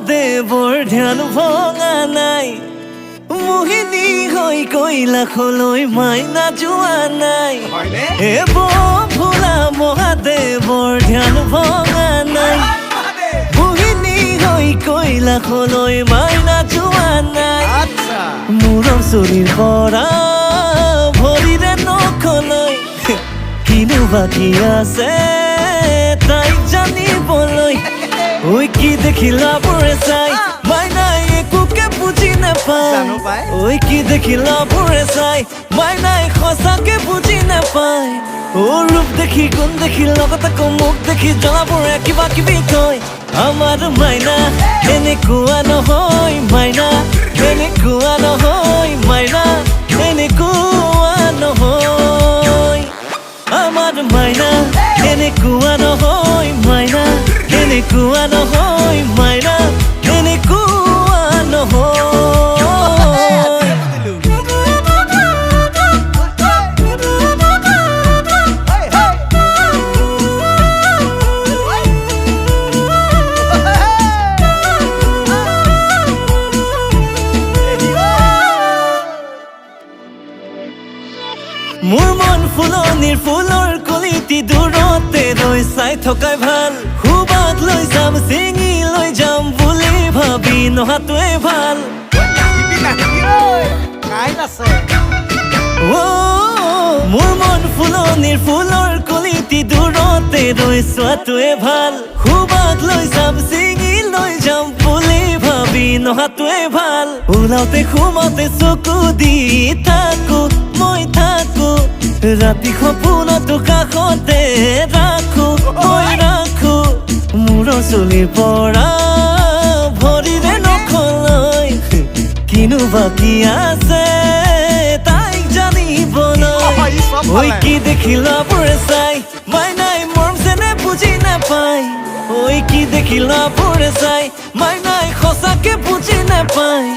দেৱৰ ধ্যান ভঙা নাই মোহিনী হৈ কৈলাশলৈ মাইনা যোৱা নাই হে ভোলা মহাদেৱৰ ধ্যান ভঙা নাই মোহিনী হৈ কৈলাশলৈ মাইনা যোৱা নাই মূৰৰ চুলিৰ পৰা ভৰিৰে নখলৈ কিনো বাকী আছে তাইক জানিবলৈ ওই কি দেখিলা পুরে চাই মাইনাই একোকে বুঝি নাপায় ওই কি দেখিলা পুরে চাই মাইনাই সঁচাকে বুঝি নাপায় ও রূপ দেখি গুণ দেখি লগত আকৌ মুখ দেখি জ্বলাবোৰে কিবা কিবি কয় আমাৰ মাইনা এনেকুৱা নহয় মাইনা এনেকুৱা নহয় মাইনা এনেকুৱা নহয় আমাৰ মাইনা এনেকুৱা নহয় মাইনা এনেকুৱা নহয় মাইনা এনেকুৱা নহয় মোৰ মন ফুলনিৰ ফুলৰ কলিটি দূৰতে ৰৈ চাই থকাই ভাল খুবাত লৈ যাম চিঙি লৈ যাম বুলি ভাবি নহাটোৱে ভাল মোৰ মন ফুলনিৰ ফুলৰ কলিটি দূৰতে ৰৈ চোৱাটোৱে ভাল খুবাত লৈ যাম চিঙি লৈ যাম বুলি ভাবি নহাটোৱে ভাল ওলাওতে সোমাওতে চকু দি থাকো মই থাকো ৰাতি সপোনতো কাষতে ৰাখো মই ৰাখো মূৰৰ চুলিৰ পৰা ভৰিৰে নখলৈ কিনো বাকী আছে তাইক জানিবলৈ ঐ কি দেখিলা পুৰে চাই মাইনাই মৰম যেনে বুজি নাপায় ঐ কি দেখিলা পুৰে চাই মাইনাই সঁচাকে বুজি নাপায়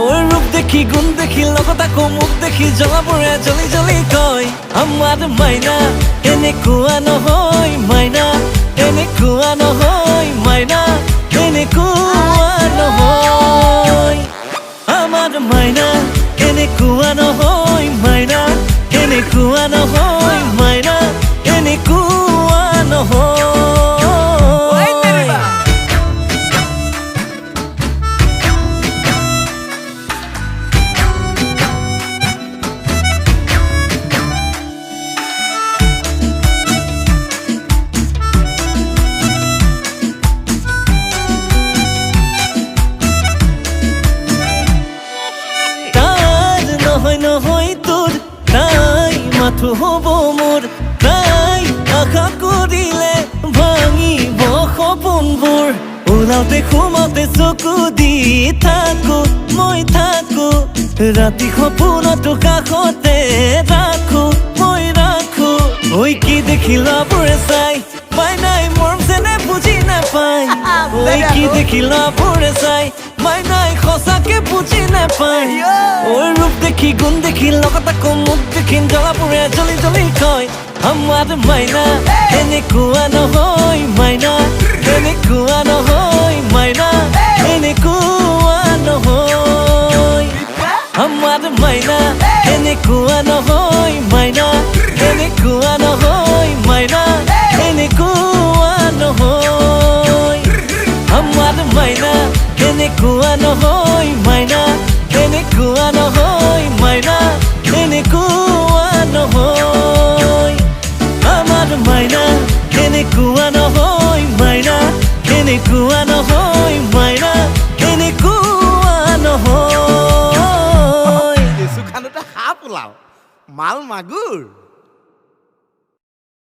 ওৰ ৰূপ দেখি গুণ দেখি লগত আকৌ মুখ দেখি জ্বলাবোৰে জ্বলি জ্বলি কয় আমাৰ মাইনা এনেকুৱা নহয় মাইনা এনেকুৱা নহয় মাইনা এনেকুৱা নহয় আমাৰ মাইনা এনেকুৱা নহয় মাইনা এনেকুৱা নহয় মাইনা এনেকুৱা নহয় নহয় তোৰ তাই মাথো হ'ব মোৰ তাই আশা কৰিলে ভাঙিব সপোনবোৰ ওলাওতে সোমাওতে চকু দি থাকো মই থাকো ৰাতি সপোনতো কাষতে ৰাখো মই ৰাখো ঐ কি দেখিলা পুৰে চাই মাইনাই মৰম যেনে বুজি নাপায় ঐ কি দেখিলা পুৰে চাই মাইনাই সঁচাকে বুজি নাপায় ওৰ ৰূপ দেখি গুণ দেখি লগত আকৌ মুখ দেখি জ্বলাবোৰে জ্বলি জ্বলি কয় আমাৰ মাইনা এনেকুৱা নহয় মাইনা এনেকুৱা নহয় মাইনা এনেকুৱা নহয় আমাৰ মাইনা এনেকুৱা নহয় মাইনা এনেকুৱা নহয় মাইনা এনেকুৱা নহয় আমাৰ মাইনা এনেকুৱা নহয় মাইনা এনেকুৱা নহয় মাইনা এনেকুৱা নহয় আমাৰ মাইনা এনেকুৱা নহয় মাইনা এনেকুৱা নহয় মাইনা এনেকুৱা নহয় খানোতে সাপ ওলাও মাল মাগুৰ